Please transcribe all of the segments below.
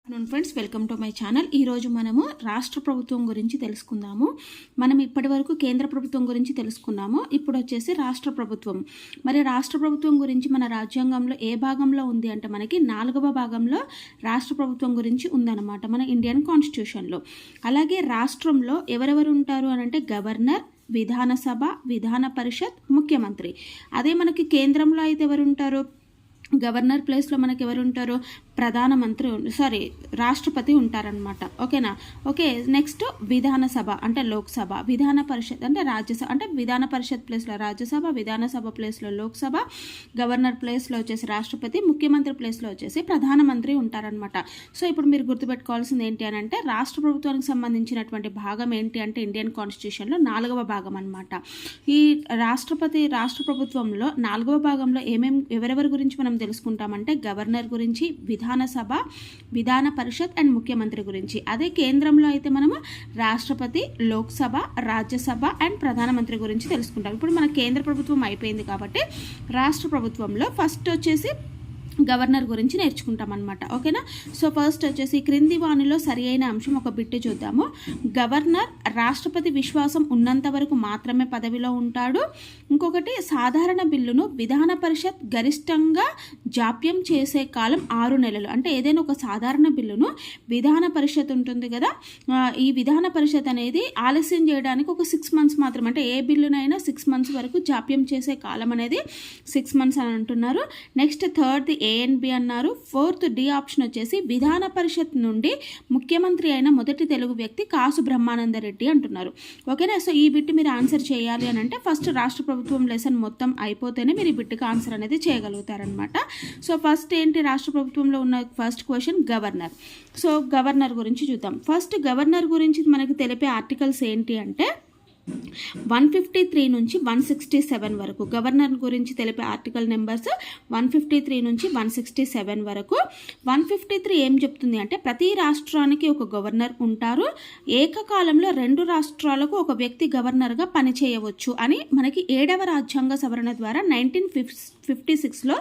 Friends, welcome to my channel. ఈరోజు మనము రాష్ట్ర ప్రభుత్వం గురించి తెలుసుకుందాము. మనం ఇప్పటి వరకు కేంద్ర ప్రభుత్వం గురించి తెలుసుకున్నాము. ఇప్పుడు వచ్చేసి రాష్ట్ర ప్రభుత్వం. మరి రాష్ట్ర ప్రభుత్వం గురించి మన రాజ్యాంగంలో ఏ భాగంలో ఉంది అంటే మనకి 4వ భాగంలో రాష్ట్ర ప్రభుత్వం గురించి ఉందన్నమాట, మన ఇండియన్ కాన్స్టిట్యూషన్లో. అలాగే రాష్ట్రంలో ఎవరెవరు ఉంటారు అని అంటే గవర్నర్, విధానసభ, విధాన పరిషత్, ముఖ్యమంత్రి. అదే మనకి కేంద్రంలో అయితే ఎవరు ఉంటారు? గవర్నర్ ప్లేస్లో మనకి ఎవరు ఉంటారు? రాష్ట్రపతి ఉంటారనమాట. ఓకేనా? ఓకే, నెక్స్ట్ విధానసభ అంటే లోక్సభ, విధాన పరిషత్ అంటే రాజ్యసభ, అంటే విధాన పరిషత్ ప్లేస్లో రాజ్యసభ, విధానసభ ప్లేస్లో లోక్సభ, గవర్నర్ ప్లేస్లో వచ్చేసి రాష్ట్రపతి, ముఖ్యమంత్రి ప్లేస్లో వచ్చేసి ప్రధానమంత్రి ఉంటారనమాట. సో ఇప్పుడు మీరు గుర్తుపెట్టుకోవాల్సింది ఏంటి అని అంటే రాష్ట్ర ప్రభుత్వానికి సంబంధించినటువంటి భాగం ఏంటి అంటే ఇండియన్ కాన్స్టిట్యూషన్లో 4వ భాగం అనమాట. ఈ రాష్ట్ర ప్రభుత్వంలో 4వ భాగంలో ఎవరెవరి గురించి మనం తెలుసుకుంటామంటే గవర్నర్ గురించి, విధానసభ, విధాన పరిషత్ అండ్ ముఖ్యమంత్రి గురించి. అదే కేంద్రంలో అయితే మనము రాష్ట్రపతి, లోక్సభ, రాజ్యసభ అండ్ ప్రధానమంత్రి గురించి తెలుసుకుంటాం. ఇప్పుడు మన కేంద్ర ప్రభుత్వం అయిపోయింది కాబట్టి రాష్ట్ర ప్రభుత్వంలో ఫస్ట్ వచ్చేసి గవర్నర్ గురించి నేర్చుకుంటాం అనమాట. ఓకేనా? సో ఫస్ట్ వచ్చేసి క్రింది వాణిలో సరి అయిన అంశం ఒక బిట్టు చూద్దాము. గవర్నర్ రాష్ట్రపతి విశ్వాసం ఉన్నంత వరకు మాత్రమే పదవిలో ఉంటాడు. ఇంకొకటి, సాధారణ బిల్లును విధాన పరిషత్ గరిష్టంగా జాప్యం చేసే కాలం 6 నెలలు. అంటే ఏదైనా ఒక సాధారణ బిల్లును విధాన పరిషత్ ఉంటుంది కదా, ఈ విధాన పరిషత్ అనేది ఆలస్యం చేయడానికి ఒక 6 మంత్స్ మాత్రం, అంటే ఏ బిల్లునైనా 6 మంత్స్ వరకు జాప్యం చేసే కాలం అనేది 6 మంత్స్ అని అంటున్నారు. నెక్స్ట్ థర్డ్ ANB అన్నారు. ఫోర్త్ డి ఆప్షన్ వచ్చేసి విధాన పరిషత్ నుండి ముఖ్యమంత్రి అయిన మొదటి తెలుగు వ్యక్తి కాసు బ్రహ్మానందరెడ్డి అంటున్నారు. ఓకేనా? సో ఈ బిట్ మీరు ఆన్సర్ చేయాలి అని అంటే ఫస్ట్ రాష్ట్ర ప్రభుత్వం లెసన్ మొత్తం అయిపోతేనే మీరు ఈ బిట్కి ఆన్సర్ అనేది చేయగలుగుతారనమాట. సో ఫస్ట్ ఏంటి రాష్ట్ర ప్రభుత్వంలో ఉన్న first question governor. So governor గురించి చూద్దాం. ఫస్ట్ గవర్నర్ గురించి మనకి తెలిపే ఆర్టికల్స్ ఏంటి అంటే 153 నుంచి 167 వరకు. గవర్నర్ గురించి తెలిపే ఆర్టికల్ నెంబర్స్ 153 నుంచి 167 వరకు. 153 ఏం చెప్తుంది అంటే ప్రతి రాష్ట్రానికి ఒక గవర్నర్ ఉంటారు, ఏకకాలంలో 2 రాష్ట్రాలకు ఒక వ్యక్తి గవర్నర్గా పనిచేయవచ్చు అని మనకి 7వ రాజ్యాంగ సవరణ ద్వారా 1956లో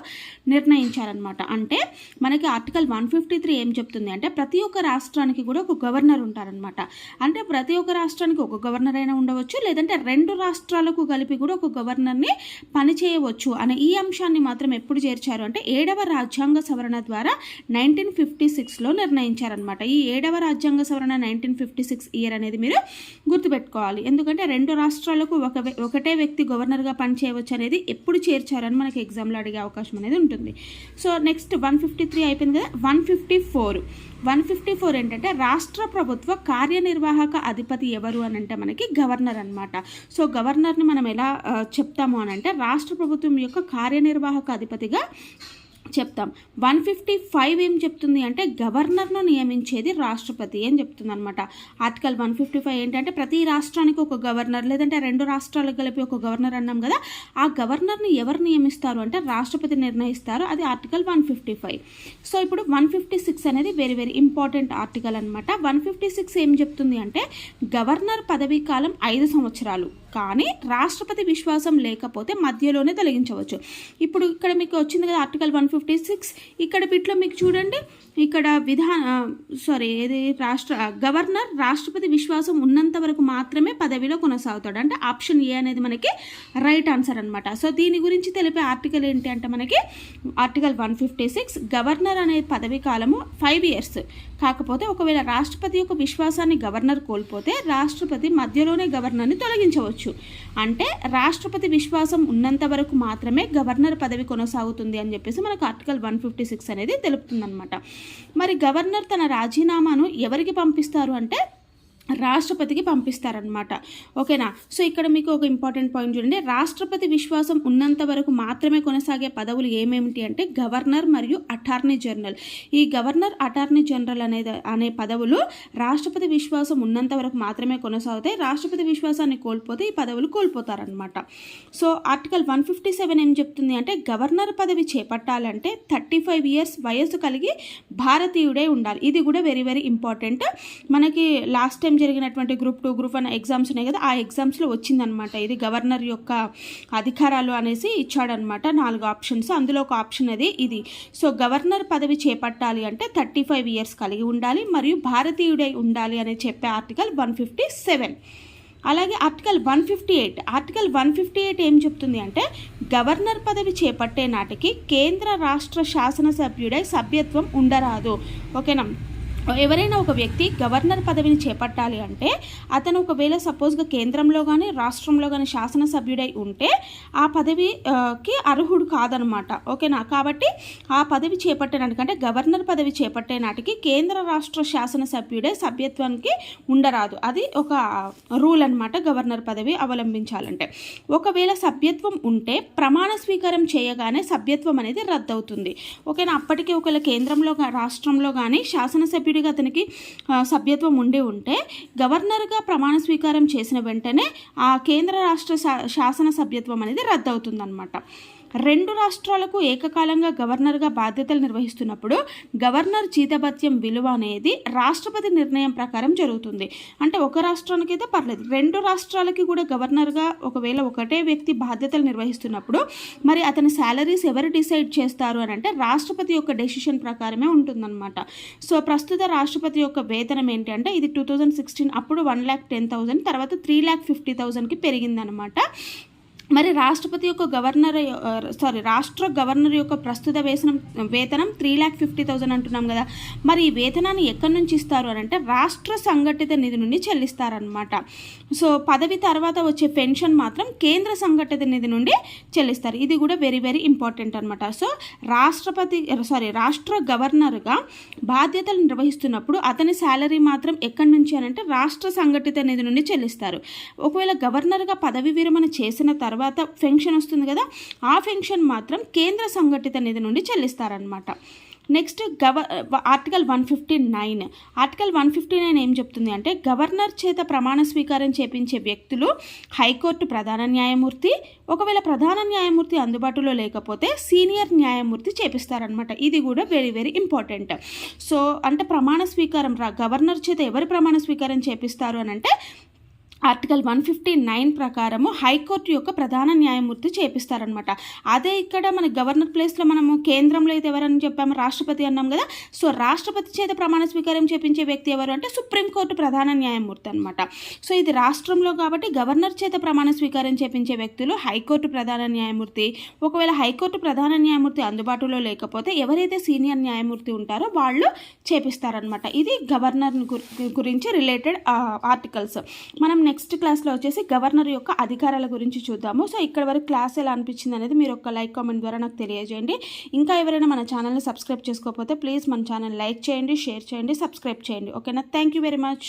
నిర్ణయించారనమాట. అంటే మనకి ఆర్టికల్ 153 ఏం చెప్తుంది అంటే ప్రతి ఒక్క రాష్ట్రానికి కూడా ఒక గవర్నర్ ఉంటారనమాట. అంటే ప్రతి ఒక్క రాష్ట్రానికి ఒక గవర్నర్ అయినా ఉండవచ్చు, లేదంటే 2 రాష్ట్రాలకు కలిపి కూడా ఒక గవర్నర్ని పనిచేయవచ్చు అనే ఈ అంశాన్ని మాత్రం ఎప్పుడు చేర్చారు అంటే 7వ రాజ్యాంగ సవరణ ద్వారా 1956లో నిర్ణయించారనమాట. ఈ 7వ రాజ్యాంగ సవరణ 1956 ఇయర్ అనేది మీరు గుర్తుపెట్టుకోవాలి. ఎందుకంటే 2 రాష్ట్రాలకు ఒకటే వ్యక్తి గవర్నర్గా పనిచేయవచ్చు అనేది ఎప్పుడు చేర్చారని మనకి ఎగ్జామ్లో అడిగే అవకాశం అనేది ఉంటుంది. సో నెక్స్ట్ 153 అయిపోయింది కదా. 154 ఏంటంటే రాష్ట్ర ప్రభుత్వ కార్యనిర్వాహక అధిపతి ఎవరు అని అంటే మనకి గవర్నర్ అనమాట. సో గవర్నర్ని మనం ఎలా చెప్తాము అని అంటే రాష్ట్ర ప్రభుత్వం యొక్క కార్యనిర్వాహక అధిపతిగా చెప్తాం. 155 ఏం చెప్తుంది అంటే గవర్నర్ను నియమించేది రాష్ట్రపతి అని చెప్తుంది అనమాట. ఆర్టికల్ 155 ఏంటంటే ప్రతి రాష్ట్రానికి ఒక గవర్నర్, లేదంటే 2 రాష్ట్రాలకు కలిపి ఒక గవర్నర్ అన్నాం కదా, ఆ గవర్నర్ని ఎవరు నియమిస్తారు అంటే రాష్ట్రపతి నిర్ణయిస్తారు. అది ఆర్టికల్ 155. సో ఇప్పుడు 156 అనేది వెరీ వెరీ ఇంపార్టెంట్ ఆర్టికల్ అనమాట. 156 ఏం చెప్తుంది అంటే గవర్నర్ పదవీ కాలం 5 సంవత్సరాలు, కానీ రాష్ట్రపతి విశ్వాసం లేకపోతే మధ్యలోనే తొలగించవచ్చు. ఇప్పుడు ఇక్కడ మీకు వచ్చింది కదా ఆర్టికల్ 156. ఇక్కడ బిట్లో మీకు చూడండి, ఇక్కడ గవర్నర్ రాష్ట్రపతి విశ్వాసం ఉన్నంత వరకు మాత్రమే పదవిలో కొనసాగుతాడు. అంటే ఆప్షన్ ఏ అనేది మనకి రైట్ ఆన్సర్ అనమాట. సో దీని గురించి తెలిపే ఆర్టికల్ ఏంటి అంటే మనకి ఆర్టికల్ 156. గవర్నర్ అనే పదవీ కాలము 5 years. కాకపోతే ఒకవేళ రాష్ట్రపతి యొక్క విశ్వాసాన్ని గవర్నర్ కోల్పోతే రాష్ట్రపతి మధ్యలోనే గవర్నర్ని తొలగించవచ్చు. అంటే రాష్ట్రపతి విశ్వాసం ఉన్నంత వరకు మాత్రమే గవర్నర్ పదవి కొనసాగుతుంది అని చెప్పేసి మనకు ఆర్టికల్ 156 అనేది తెలుపుతుందన్నమాట. మరి గవర్నర్ తన రాజీనామాను ఎవరికి పంపిస్తారు అంటే రాష్ట్రపతికి పంపిస్తారనమాట. ఓకేనా? సో ఇక్కడ మీకు ఒక ఇంపార్టెంట్ పాయింట్ చూడండి. రాష్ట్రపతి విశ్వాసం ఉన్నంత వరకు మాత్రమే కొనసాగే పదవులు ఏమేమిటి అంటే గవర్నర్ మరియు అటార్నీ జనరల్. ఈ గవర్నర్, అటార్నీ జనరల్ అనే పదవులు రాష్ట్రపతి విశ్వాసం ఉన్నంత వరకు మాత్రమే కొనసాగుతాయి. రాష్ట్రపతి విశ్వాసాన్ని కోల్పోతే ఈ పదవులు కోల్పోతారనమాట. సో ఆర్టికల్ 157 ఏం చెప్తుంది అంటే గవర్నర్ పదవి చేపట్టాలంటే 35 years వయసు కలిగి భారతీయుడే ఉండాలి. ఇది కూడా వెరీ వెరీ ఇంపార్టెంట్. మనకి లాస్ట్ టైం జరిగినటువంటి గ్రూప్ 2 గ్రూప్ 1 ఎగ్జామ్స్ ఉన్నాయి కదా, ఆ ఎగ్జామ్స్లో వచ్చిందనమాట. ఇది గవర్నర్ యొక్క అధికారాలు అనేసి ఇచ్చాడనమాట 4 ఆప్షన్స్. అందులో ఒక ఆప్షన్ అది ఇది. సో గవర్నర్ పదవి చేపట్టాలి అంటే 35 ఇయర్స్ కలిగి ఉండాలి మరియు భారతీయుడై ఉండాలి అని చెప్పే ఆర్టికల్ 157. అలాగే ఆర్టికల్ 158 ఏం చెప్తుంది అంటే గవర్నర్ పదవి చేపట్టే నాటికి కేంద్ర రాష్ట్ర శాసనసభ్యుడై సభ్యత్వం ఉండరాదు. ఓకేనా. ఎవరైనా ఒక వ్యక్తి గవర్నర్ పదవిని చేపట్టాలి అంటే అతను ఒకవేళ సపోజ్గా కేంద్రంలో కానీ రాష్ట్రంలో కానీ శాసనసభ్యుడై ఉంటే ఆ పదవికి అర్హుడు కాదనమాట. ఓకేనా. కాబట్టి ఆ పదవి చేపట్టడానికి అంటే గవర్నర్ పదవి చేపట్టే నాటికి కేంద్ర రాష్ట్ర శాసనసభ్యుడై సభ్యత్వానికి ఉండరాదు. అది ఒక రూల్ అనమాట గవర్నర్ పదవి అవలంబించాలంటే. ఒకవేళ సభ్యత్వం ఉంటే ప్రమాణ స్వీకారం చేయగానే సభ్యత్వం అనేది రద్దవుతుంది. ఓకేనా. అప్పటికే ఒకవేళ కేంద్రంలో రాష్ట్రంలో కానీ శాసనసభ్యుడు అతనికి సభ్యత్వం ఉంటే గవర్నర్గా ప్రమాణ స్వీకారం చేసిన వెంటనే ఆ కేంద్ర రాష్ట్ర శాసన సభ్యత్వం అనేది రద్దవుతుందన్నమాట. 2 రాష్ట్రాలకు ఏకకాలంగా గవర్నర్గా బాధ్యతలు నిర్వహిస్తున్నప్పుడు గవర్నర్ జీతభత్యం విలువ అనేది రాష్ట్రపతి నిర్ణయం ప్రకారం జరుగుతుంది. అంటే ఒక రాష్ట్రానికి అయితే పర్లేదు, 2 రాష్ట్రాలకి కూడా గవర్నర్గా ఒకవేళ ఒకటే వ్యక్తి బాధ్యతలు నిర్వహిస్తున్నప్పుడు మరి అతని శాలరీస్ ఎవరు డిసైడ్ చేస్తారు అని అంటే రాష్ట్రపతి యొక్క డెసిషన్ ప్రకారమే ఉంటుందన్నమాట. సో ప్రస్తుత రాష్ట్రపతి యొక్క వేతనం ఏంటి అంటే ఇది 2016 అప్పుడు 1,10,000 తర్వాత 3,50,000కి పెరిగిందనమాట. మరి రాష్ట్రపతి యొక్క రాష్ట్ర గవర్నర్ యొక్క ప్రస్తుత వేతనం 3,50,000 అంటున్నాం కదా. మరి ఈ వేతనాన్ని ఎక్కడి నుంచి ఇస్తారు అని అంటే రాష్ట్ర సంఘటిత నిధి నుండి చెల్లిస్తారనమాట. సో పదవి తర్వాత వచ్చే పెన్షన్ మాత్రం కేంద్ర సంఘటిత నిధి నుండి చెల్లిస్తారు. ఇది కూడా వెరీ వెరీ ఇంపార్టెంట్ అనమాట. సో రాష్ట్ర గవర్నర్గా బాధ్యతలు నిర్వహిస్తున్నప్పుడు అతని శాలరీ మాత్రం ఎక్కడి నుంచి అని అంటే రాష్ట్ర సంఘటిత నిధి నుండి చెల్లిస్తారు. ఒకవేళ గవర్నర్గా పదవి విరమణ చేసిన తర్వాత పెన్షన్ వస్తుంది కదా, ఆ పెన్షన్ మాత్రం కేంద్ర సంఘటిత నిధి నుండి చెల్లిస్తారనమాట. నెక్స్ట్ ఆర్టికల్ 159 ఏం చెప్తుంది అంటే గవర్నర్ చేత ప్రమాణ స్వీకారం చేపించే వ్యక్తులు హైకోర్టు ప్రధాన న్యాయమూర్తి, ఒకవేళ ప్రధాన న్యాయమూర్తి అందుబాటులో లేకపోతే సీనియర్ న్యాయమూర్తి చేపిస్తారనమాట. ఇది కూడా వెరీ వెరీ ఇంపార్టెంట్. సో అంటే ప్రమాణ స్వీకారం గవర్నర్ చేత ఎవరు ప్రమాణ స్వీకారం చేపిస్తారు అని అంటే ఆర్టికల్ 159 ప్రకారము హైకోర్టు యొక్క ప్రధాన న్యాయమూర్తి చేపిస్తారనమాట. అదే ఇక్కడ మన గవర్నర్ ప్లేస్లో మనము కేంద్రంలో అయితే ఎవరని చెప్పాము, రాష్ట్రపతి అన్నాం కదా. సో రాష్ట్రపతి చేత ప్రమాణ స్వీకారం చేపించే వ్యక్తి ఎవరు అంటే సుప్రీంకోర్టు ప్రధాన న్యాయమూర్తి అనమాట. సో ఇది రాష్ట్రంలో కాబట్టి గవర్నర్ చేత ప్రమాణ స్వీకారం చేపించే వ్యక్తులు హైకోర్టు ప్రధాన న్యాయమూర్తి, ఒకవేళ హైకోర్టు ప్రధాన న్యాయమూర్తి అందుబాటులో లేకపోతే ఎవరైతే సీనియర్ న్యాయమూర్తి ఉంటారో వాళ్ళు చేపిస్తారనమాట. ఇది గవర్నర్ గురించి రిలేటెడ్ ఆర్టికల్స్. మనం నెక్స్ట్ క్లాస్లో వచ్చేసి గవర్నర్ యొక్క అధికారాల గురించి చూద్దాము. సో ఇక్కడ వరకు క్లాస్ ఎలా అనిపించింది అనేది మీరు ఒక లైక్ కామెంట్ ద్వారా నాకు తెలియజేయండి. ఇంకా ఎవరైనా మన ఛానల్ని సబ్స్క్రైబ్ చేసుకోకపోతే ప్లీజ్ మన ఛానల్ లైక్ చేయండి, షేర్ చేయండి, సబ్స్క్రైబ్ చేయండి. ఓకేనా. Thank you very much.